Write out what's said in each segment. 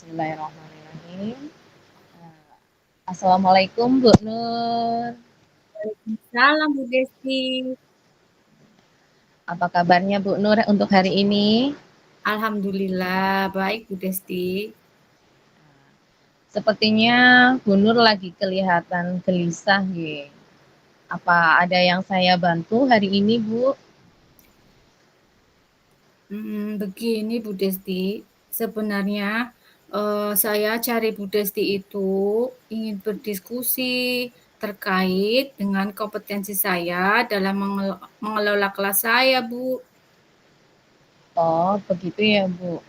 Bismillahirrahmanirrahim. Assalamualaikum Bu Nur. Waalaikumsalam Bu Desti. Apa kabarnya Bu Nur untuk hari ini? Alhamdulillah baik Bu Desti. Sepertinya Bu Nur lagi kelihatan gelisah ya. Apa ada yang saya bantu hari ini Bu? Begini Bu Desti, sebenarnya saya cari Bu Desti itu ingin berdiskusi terkait dengan kompetensi saya dalam mengelola kelas saya Bu. Oh begitu ya Bu.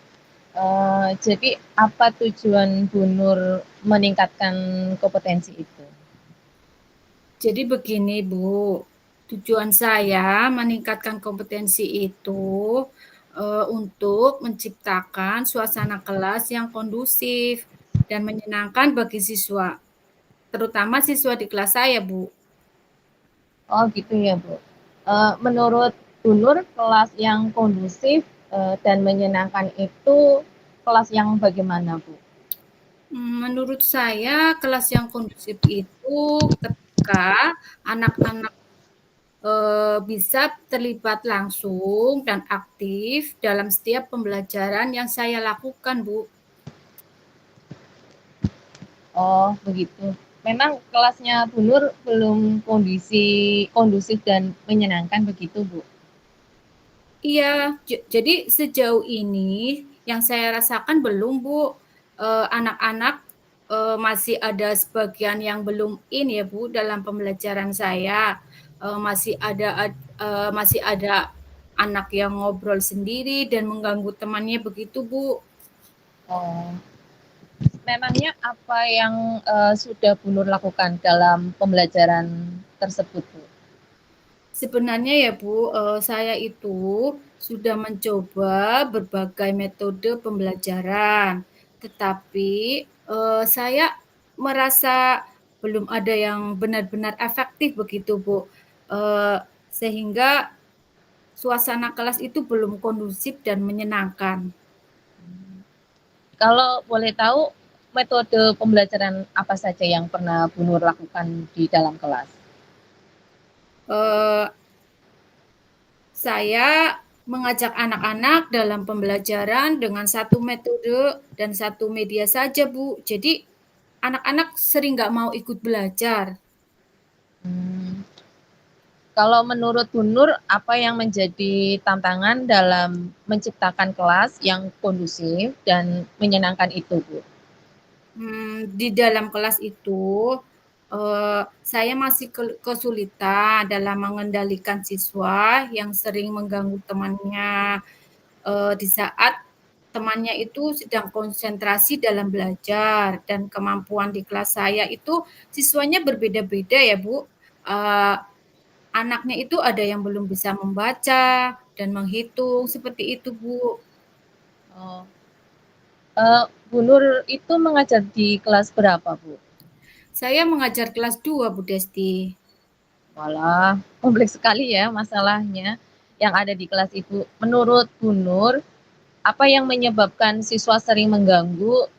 Jadi apa tujuan Bu Nur meningkatkan kompetensi itu? Jadi begini Bu, tujuan saya meningkatkan kompetensi itu untuk menciptakan suasana kelas yang kondusif dan menyenangkan bagi siswa, terutama siswa di kelas saya, Bu. Oh gitu ya Bu. Menurut Bu Nur kelas yang kondusif dan menyenangkan itu kelas yang bagaimana Bu? Menurut saya kelas yang kondusif itu ketika anak-anak bisa terlibat langsung dan aktif dalam setiap pembelajaran yang saya lakukan, Bu. Oh begitu. Memang kelasnya Bu Nur belum kondusif dan menyenangkan begitu Bu? Iya, jadi sejauh ini yang saya rasakan belum, Bu. Anak-anak masih ada sebagian yang belum in ya, Bu, dalam pembelajaran saya. Masih ada anak yang ngobrol sendiri dan mengganggu temannya begitu, Bu. Oh, memangnya apa yang sudah Bu Nur lakukan dalam pembelajaran tersebut Bu? Sebenarnya ya Bu, saya itu sudah mencoba berbagai metode pembelajaran, tetapi saya merasa belum ada yang benar-benar efektif begitu Bu, sehingga suasana kelas itu belum kondusif dan menyenangkan. Kalau boleh tahu metode pembelajaran apa saja yang pernah Bu Nur lakukan di dalam kelas? Eh, Saya mengajak anak-anak dalam pembelajaran dengan satu metode dan satu media saja, Bu. Jadi anak-anak sering nggak mau ikut belajar. Hmm, kalau menurut Bu Nur, apa yang menjadi tantangan dalam menciptakan kelas yang kondusif dan menyenangkan itu, Bu? Di dalam kelas itu, saya masih kesulitan dalam mengendalikan siswa yang sering mengganggu temannya di saat temannya itu sedang konsentrasi dalam belajar dan kemampuan di kelas saya itu siswanya berbeda-beda ya Bu. Uh, Anaknya itu ada yang belum bisa membaca dan menghitung seperti itu Bu. Oh, Bu Nur itu mengajar di kelas berapa, Bu? Saya mengajar kelas 2 Bu Desti. Walah, kompleks sekali ya masalahnya yang ada di kelas itu. Menurut Bu Nur, apa yang menyebabkan siswa sering mengganggu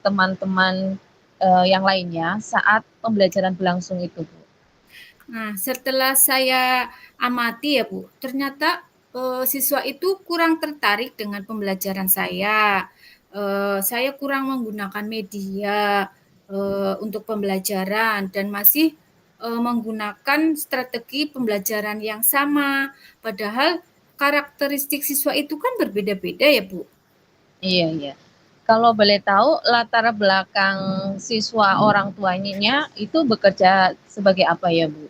teman-teman yang lainnya saat pembelajaran berlangsung itu, Bu? Nah, setelah saya amati ya Bu, ternyata siswa itu kurang tertarik dengan pembelajaran saya. Saya kurang menggunakan media untuk pembelajaran dan masih menggunakan strategi pembelajaran yang sama. Padahal karakteristik siswa itu kan berbeda-beda ya Bu. Iya, iya. Kalau boleh tahu latar belakang siswa orang tuanya itu bekerja sebagai apa ya, Bu?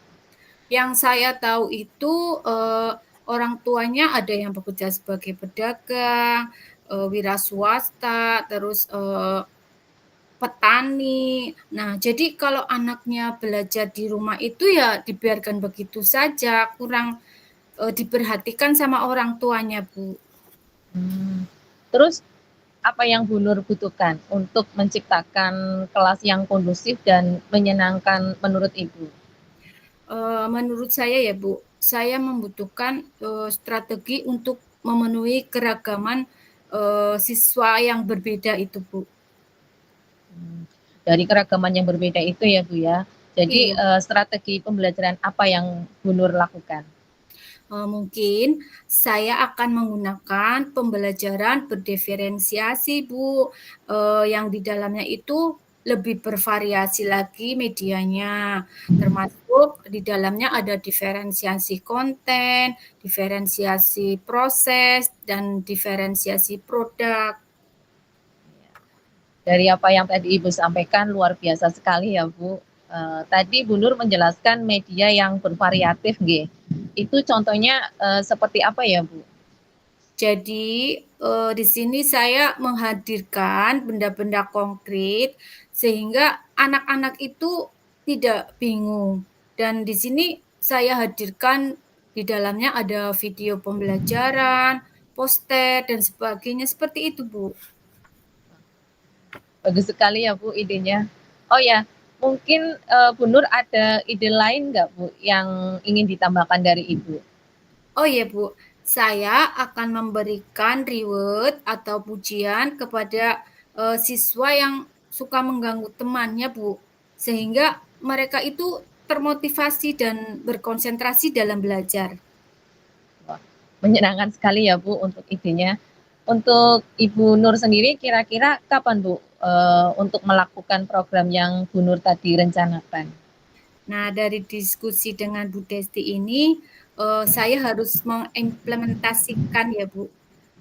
Yang saya tahu itu orang tuanya ada yang bekerja sebagai pedagang, wira swasta, terus petani. Nah, jadi kalau anaknya belajar di rumah itu ya dibiarkan begitu saja, kurang diperhatikan sama orang tuanya, Bu. Hmm. Terus apa yang Bu Nur butuhkan untuk menciptakan kelas yang kondusif dan menyenangkan menurut Ibu? Menurut saya ya, Bu, saya membutuhkan strategi untuk memenuhi keragaman siswa yang berbeda itu, Bu. Dari keragaman yang berbeda itu ya Bu ya. Jadi Iya. strategi pembelajaran apa yang Bu Nur lakukan? Mungkin saya akan menggunakan pembelajaran berdiferensiasi, Bu, yang di dalamnya itu lebih bervariasi lagi medianya, termasuk di dalamnya ada diferensiasi konten, diferensiasi proses, dan diferensiasi produk. Dari apa yang tadi Ibu sampaikan luar biasa sekali ya Bu. Tadi Bu Nur menjelaskan media yang bervariatif, G. Itu contohnya seperti apa ya Bu? Jadi, di sini saya menghadirkan benda-benda konkret sehingga anak-anak itu tidak bingung. Dan di sini saya hadirkan di dalamnya ada video pembelajaran, poster, dan sebagainya, seperti itu, Bu. Bagus sekali ya Bu idenya. Oh ya, mungkin Bu Nur ada ide lain nggak Bu yang ingin ditambahkan dari Ibu? Oh iya, Bu, saya akan memberikan reward atau pujian kepada, siswa yang suka mengganggu temannya, Bu, sehingga mereka itu termotivasi dan berkonsentrasi dalam belajar. Wah, menyenangkan sekali ya Bu untuk idenya. Untuk Ibu Nur sendiri kira-kira kapan Bu untuk melakukan program yang Bu Nur tadi rencanakan? Nah, dari diskusi dengan Bu Desti ini, saya harus mengimplementasikan ya, Bu.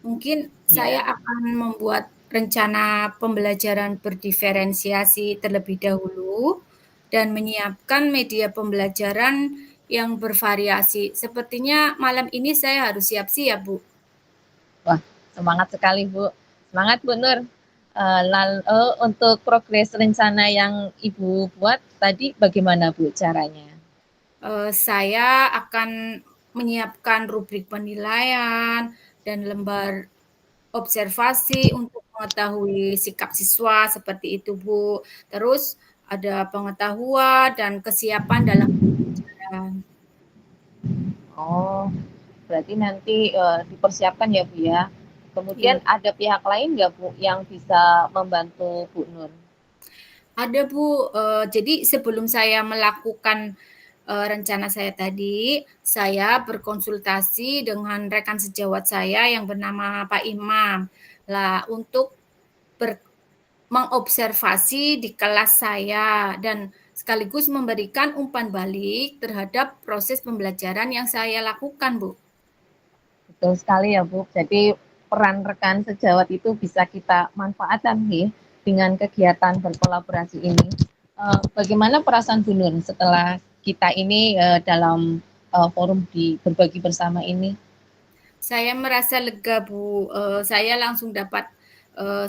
Mungkin saya Iya. akan membuat rencana pembelajaran berdiferensiasi terlebih dahulu dan menyiapkan media pembelajaran yang bervariasi. Sepertinya malam ini saya harus siap-siap, Bu. Wah, semangat sekali Bu. Semangat Bu Nur. Lalu untuk progres rencana yang Ibu buat tadi bagaimana Bu caranya? Saya akan menyiapkan rubrik penilaian dan lembar observasi untuk mengetahui sikap siswa seperti itu, Bu. Terus ada pengetahuan dan kesiapan dalam pembelajaran. Oh, berarti nanti dipersiapkan ya Bu ya. Kemudian Iya, ada pihak lain nggak Bu yang bisa membantu Bu Nur? ada, Bu. Jadi sebelum saya melakukan, rencana saya tadi, saya berkonsultasi dengan rekan sejawat saya yang bernama Pak Imam. Lah, untuk ber mengobservasi di kelas saya dan sekaligus memberikan umpan balik terhadap proses pembelajaran yang saya lakukan, Bu. Betul sekali ya Bu. Jadi peran rekan sejawat itu bisa kita manfaatkan nih dengan kegiatan berkolaborasi ini. Bagaimana perasaan Bu Nur setelah kita ini dalam forum di berbagi bersama ini? Saya merasa lega, Bu. Saya langsung dapat,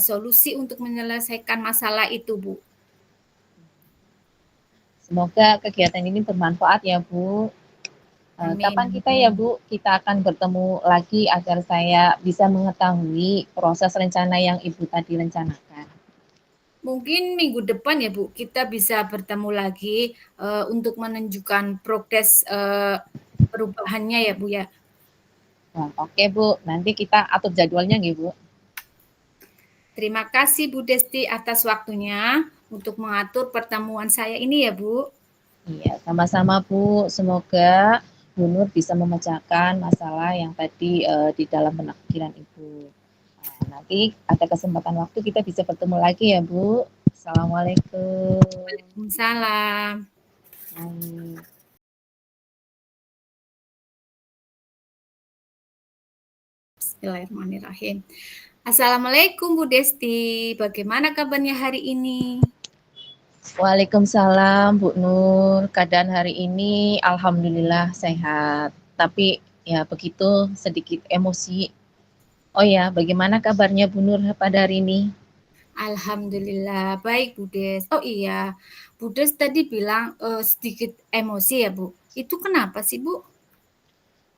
solusi untuk menyelesaikan masalah itu, Bu. Semoga kegiatan ini bermanfaat ya Bu. Kapan Amin. kita ya Bu, kita akan bertemu lagi agar saya bisa mengetahui proses rencana yang Ibu tadi rencanakan. Mungkin minggu depan ya, Bu, kita bisa bertemu lagi, untuk menunjukkan progres, perubahannya ya, Bu, ya. Nah, oke Bu, nanti kita atur jadwalnya nih Bu. Terima kasih Bu Desti atas waktunya untuk mengatur pertemuan saya ini ya, Bu. Iya, sama-sama Bu. Semoga Bu Nur bisa memecahkan masalah yang tadi di dalam benak pikiran Ibu. Nah, nanti ada kesempatan waktu kita bisa bertemu lagi ya Bu. Assalamualaikum. Waalaikumsalam. Baik. Bismillahirrahmanirrahim. Assalamualaikum Bu Desti, bagaimana kabarnya hari ini? Waalaikumsalam Bu Nur. Keadaan hari ini alhamdulillah sehat. Tapi ya begitu sedikit emosi. Oh ya, bagaimana kabarnya Bu Nur pada hari ini? Alhamdulillah, baik Bu Des. Oh iya, Bu Des tadi bilang sedikit emosi ya Bu. Itu kenapa sih Bu?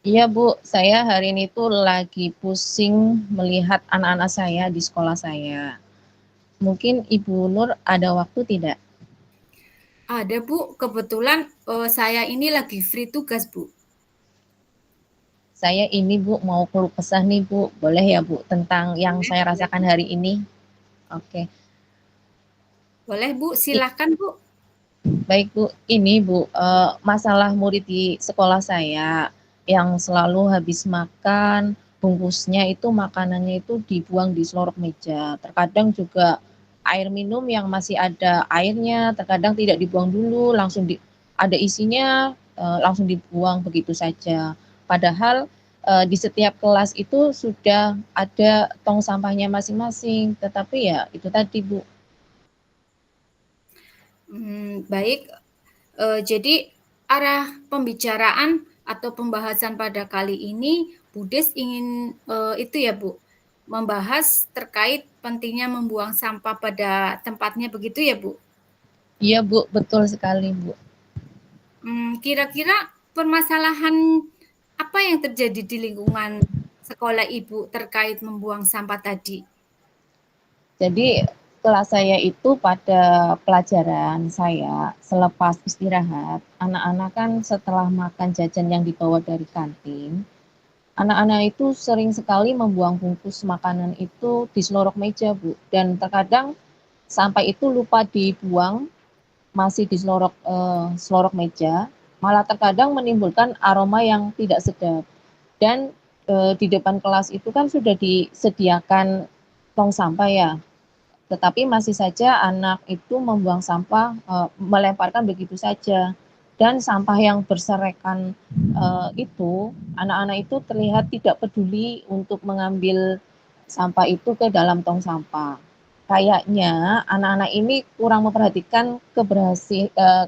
Iya Bu, saya hari ini tuh lagi pusing melihat anak-anak saya di sekolah saya. Mungkin Ibu Nur ada waktu tidak? Ada Bu, kebetulan saya ini lagi free tugas Bu. Saya ini Bu mau keluh kesah nih Bu, boleh ya Bu tentang yang Boleh, saya boleh rasakan Bu. hari ini? Oke, Boleh Bu, I silahkan Bu. Baik Bu, ini Bu, masalah murid di sekolah saya yang selalu habis makan, bungkusnya itu makanannya itu dibuang di selorok meja. Terkadang juga air minum yang masih ada airnya, terkadang tidak dibuang dulu, langsung ada isinya, langsung dibuang begitu saja. Padahal di setiap kelas itu sudah ada tong sampahnya masing-masing, tetapi ya itu tadi Bu. Baik, jadi arah pembicaraan atau pembahasan pada kali ini Budes ingin itu ya Bu, membahas terkait pentingnya membuang sampah pada tempatnya begitu ya Bu? Iya Bu, betul sekali Bu. Kira-kira permasalahan apa yang terjadi di lingkungan sekolah Ibu terkait membuang sampah tadi? Jadi kelas saya itu pada pelajaran saya selepas istirahat, anak-anak kan setelah makan jajan yang dibawa dari kantin, anak-anak itu sering sekali membuang bungkus makanan itu di selorok meja, Bu. Dan terkadang sampai itu lupa dibuang, masih di selorok meja, malah terkadang menimbulkan aroma yang tidak sedap. Dan di depan kelas itu kan sudah disediakan tong sampah ya, tetapi masih saja anak itu membuang sampah, melemparkan begitu saja. Dan sampah yang berserakan itu, anak-anak itu terlihat tidak peduli untuk mengambil sampah itu ke dalam tong sampah. Kayaknya anak-anak ini kurang memperhatikan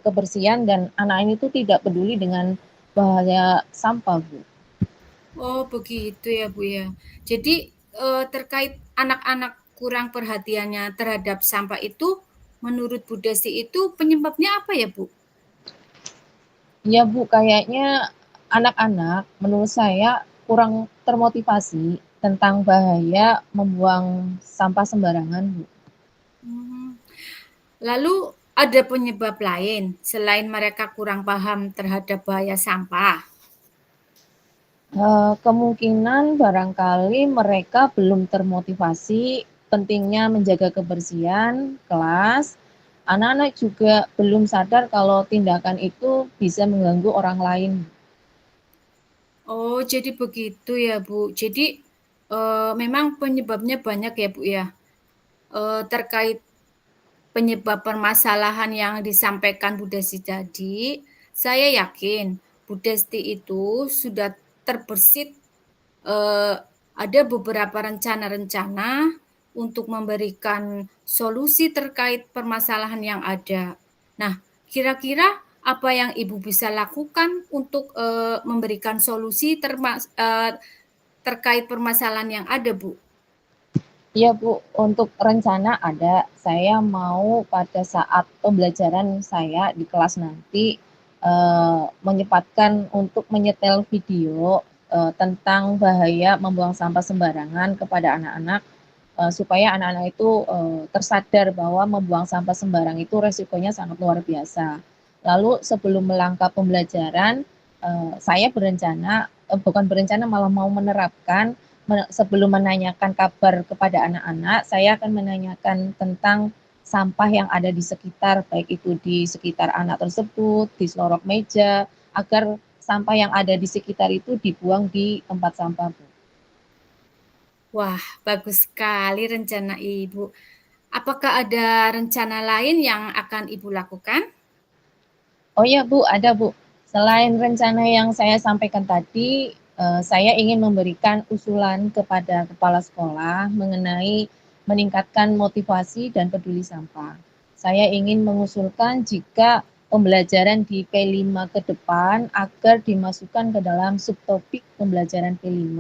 kebersihan dan anak ini tuh tidak peduli dengan bahaya sampah, Bu. Oh, begitu ya, Bu, ya. Jadi, terkait anak-anak kurang perhatiannya terhadap sampah itu, menurut Bu Desi itu penyebabnya apa ya, Bu? Ya Bu, kayaknya anak-anak menurut saya kurang termotivasi tentang bahaya membuang sampah sembarangan Bu. Hmm. Lalu ada penyebab lain selain mereka kurang paham terhadap bahaya sampah? Kemungkinan barangkali mereka belum termotivasi pentingnya menjaga kebersihan kelas. Anak-anak juga belum sadar kalau tindakan itu bisa mengganggu orang lain. Oh, jadi begitu ya, Bu. Jadi, memang penyebabnya banyak ya, Bu, ya? Terkait penyebab permasalahan yang disampaikan Bu Desti tadi, saya yakin Bu Desti itu sudah terbersit ada beberapa rencana-rencana untuk memberikan solusi terkait permasalahan yang ada. Nah, kira-kira apa yang Ibu bisa lakukan untuk memberikan solusi terkait permasalahan yang ada, Bu? Iya Bu, untuk rencana ada. Saya mau pada saat pembelajaran saya di kelas nanti menyempatkan untuk menyetel video tentang bahaya membuang sampah sembarangan kepada anak-anak supaya anak-anak itu tersadar bahwa membuang sampah sembarang itu resikonya sangat luar biasa. Lalu sebelum melangkah pembelajaran, saya berencana, bukan berencana malah mau menerapkan sebelum menanyakan kabar kepada anak-anak, saya akan menanyakan tentang sampah yang ada di sekitar, baik itu di sekitar anak tersebut, di selorok meja, agar sampah yang ada di sekitar itu dibuang di tempat sampah, Bu. Wah, bagus sekali rencana Ibu. Apakah ada rencana lain yang akan Ibu lakukan? Oh iya Bu, ada Bu. Selain rencana yang saya sampaikan tadi, saya ingin memberikan usulan kepada kepala sekolah mengenai meningkatkan motivasi dan peduli sampah. Saya ingin mengusulkan jika pembelajaran di P5 ke depan agar dimasukkan ke dalam subtopik pembelajaran P5.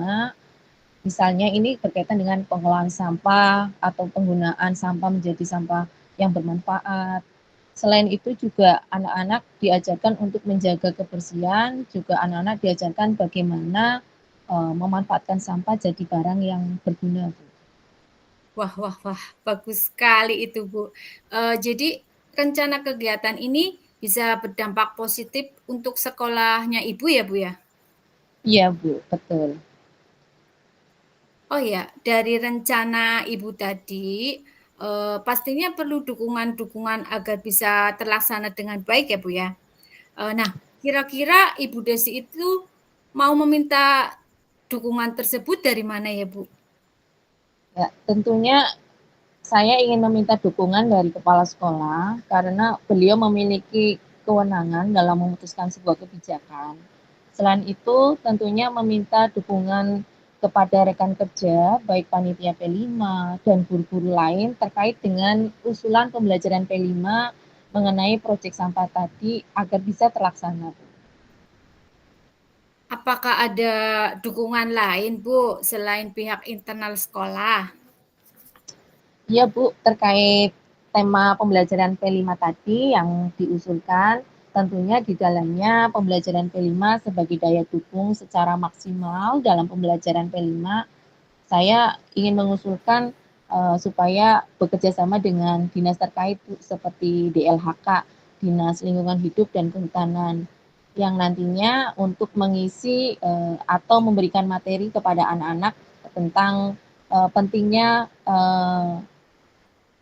Misalnya ini berkaitan dengan pengelolaan sampah atau penggunaan sampah menjadi sampah yang bermanfaat. Selain itu juga anak-anak diajarkan untuk menjaga kebersihan, juga anak-anak diajarkan bagaimana memanfaatkan sampah jadi barang yang berguna, Bu. Wah wah wah, bagus sekali itu, Bu. Jadi rencana kegiatan ini bisa berdampak positif untuk sekolahnya Ibu ya, Bu, ya? Iya, Bu, betul. Oh ya, dari rencana Ibu tadi, pastinya perlu dukungan-dukungan agar bisa terlaksana dengan baik ya Bu ya. Nah, kira-kira Ibu Desi itu mau meminta dukungan tersebut dari mana ya Bu? Ya, tentunya saya ingin meminta dukungan dari kepala sekolah karena beliau memiliki kewenangan dalam memutuskan sebuah kebijakan. Selain itu, tentunya meminta dukungan kepada rekan kerja, baik panitia P5 dan guru-guru lain terkait dengan usulan pembelajaran P5 mengenai proyek sampah tadi agar bisa terlaksana. Apakah ada dukungan lain Bu selain pihak internal sekolah? Iya Bu, terkait tema pembelajaran P5 tadi yang diusulkan, tentunya di dalamnya pembelajaran P5 sebagai daya dukung secara maksimal dalam pembelajaran P5, saya ingin mengusulkan supaya bekerja sama dengan dinas terkait Bu, seperti DLHK, Dinas Lingkungan Hidup dan Kehutanan, yang nantinya untuk mengisi atau memberikan materi kepada anak-anak tentang pentingnya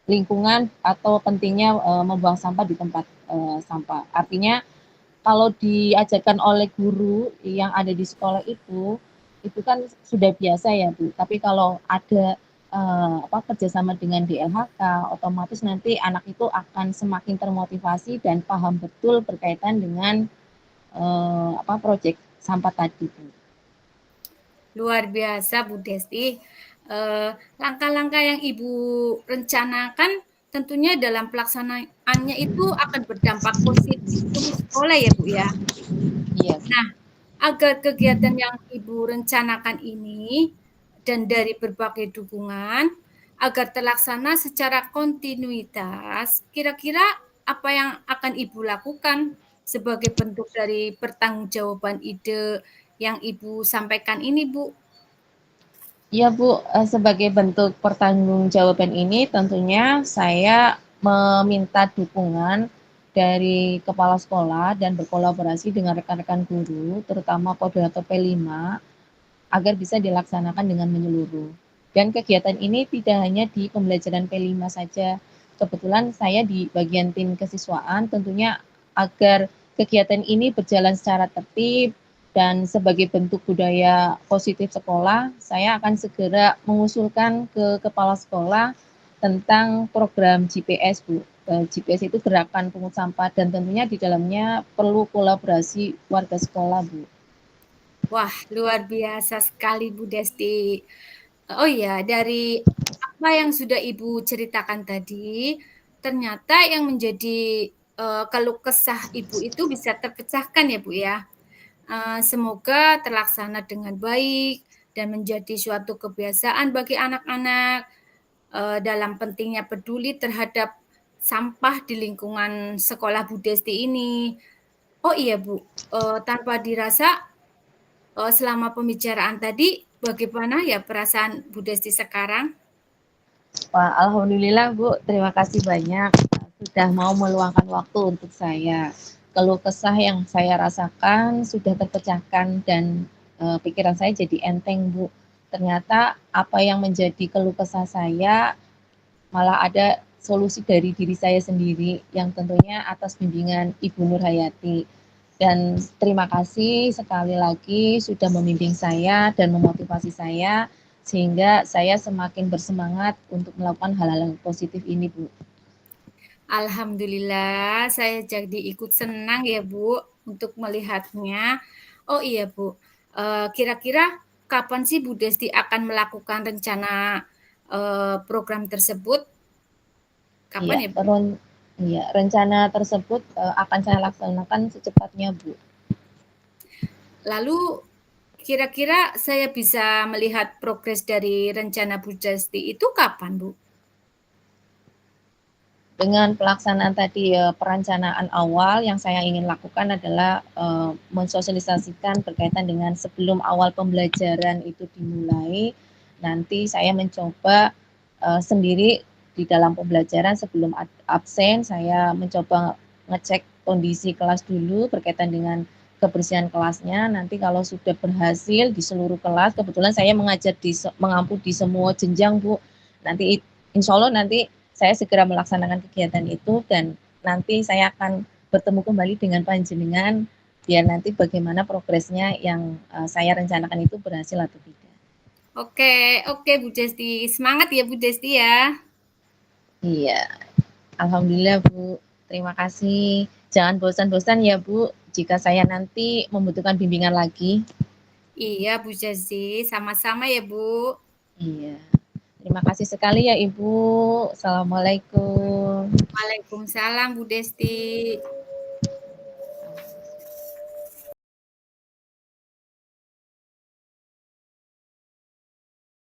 lingkungan atau pentingnya membuang sampah di tempat sampah. Artinya kalau diajarkan oleh guru yang ada di sekolah itu kan sudah biasa ya Bu. Tapi kalau ada kerjasama dengan DLHK, otomatis nanti anak itu akan semakin termotivasi dan paham betul berkaitan dengan proyek sampah tadi Bu. Luar biasa Bu Desti. Langkah-langkah yang Ibu rencanakan tentunya dalam pelaksanaannya itu akan berdampak positif untuk sekolah ya Bu ya. Iya. Nah, agar kegiatan yang Ibu rencanakan ini dan dari berbagai dukungan agar terlaksana secara kontinuitas, kira-kira apa yang akan Ibu lakukan sebagai bentuk dari pertanggungjawaban ide yang Ibu sampaikan ini, Bu? Iya Bu, sebagai bentuk pertanggungjawaban ini tentunya saya meminta dukungan dari kepala sekolah dan berkolaborasi dengan rekan-rekan guru, terutama koordinator P5, agar bisa dilaksanakan dengan menyeluruh. Dan kegiatan ini tidak hanya di pembelajaran P5 saja. Kebetulan saya di bagian tim kesiswaan, tentunya agar kegiatan ini berjalan secara tertib, dan sebagai bentuk budaya positif sekolah, saya akan segera mengusulkan ke kepala sekolah tentang program GPS, Bu. GPS itu gerakan pungut sampah dan tentunya di dalamnya perlu kolaborasi warga sekolah, Bu. Wah, luar biasa sekali Bu Desti. Oh iya, dari apa yang sudah Ibu ceritakan tadi, ternyata yang menjadi keluh kesah Ibu itu bisa terpecahkan ya Bu ya. Semoga terlaksana dengan baik dan menjadi suatu kebiasaan bagi anak-anak dalam pentingnya peduli terhadap sampah di lingkungan sekolah Bu Desti ini. Oh iya Bu, tanpa dirasa selama pembicaraan tadi, bagaimana ya perasaan Bu Desti sekarang? Wah, alhamdulillah Bu, terima kasih banyak sudah mau meluangkan waktu untuk saya. Keluh kesah yang saya rasakan sudah terpecahkan dan pikiran saya jadi enteng Bu. Ternyata apa yang menjadi keluh kesah saya malah ada solusi dari diri saya sendiri yang tentunya atas bimbingan Ibu Nur Hayati. Dan terima kasih sekali lagi sudah membimbing saya dan memotivasi saya sehingga saya semakin bersemangat untuk melakukan hal-hal yang positif ini, Bu. Alhamdulillah, saya jadi ikut senang ya Bu untuk melihatnya. Oh iya Bu, kira-kira kapan sih Bu Desti akan melakukan rencana program tersebut? Iya, Kapan ya Bu? iya, rencana tersebut akan saya laksanakan secepatnya, Bu. Lalu kira-kira saya bisa melihat progres dari rencana Bu Desti itu kapan Bu? Dengan pelaksanaan tadi perencanaan awal yang saya ingin lakukan adalah mensosialisasikan berkaitan dengan sebelum awal pembelajaran itu dimulai, nanti saya mencoba sendiri di dalam pembelajaran sebelum absen, saya mencoba ngecek kondisi kelas dulu berkaitan dengan kebersihan kelasnya. Nanti kalau sudah berhasil di seluruh kelas, kebetulan saya mengajar mengampu di semua jenjang Bu. Nanti insya Allah nanti saya segera melaksanakan kegiatan itu dan nanti saya akan bertemu kembali dengan panjenengan biar nanti bagaimana progresnya yang saya rencanakan itu berhasil atau tidak. Oke Bu Desti. Semangat ya Bu Desti ya. Iya, alhamdulillah Bu. Terima kasih. Jangan bosan-bosan ya Bu, jika saya nanti membutuhkan bimbingan lagi. Iya Bu Desti, sama-sama ya Bu. Iya. Terima kasih sekali ya Ibu. Assalamualaikum. Waalaikumsalam Bu Desti.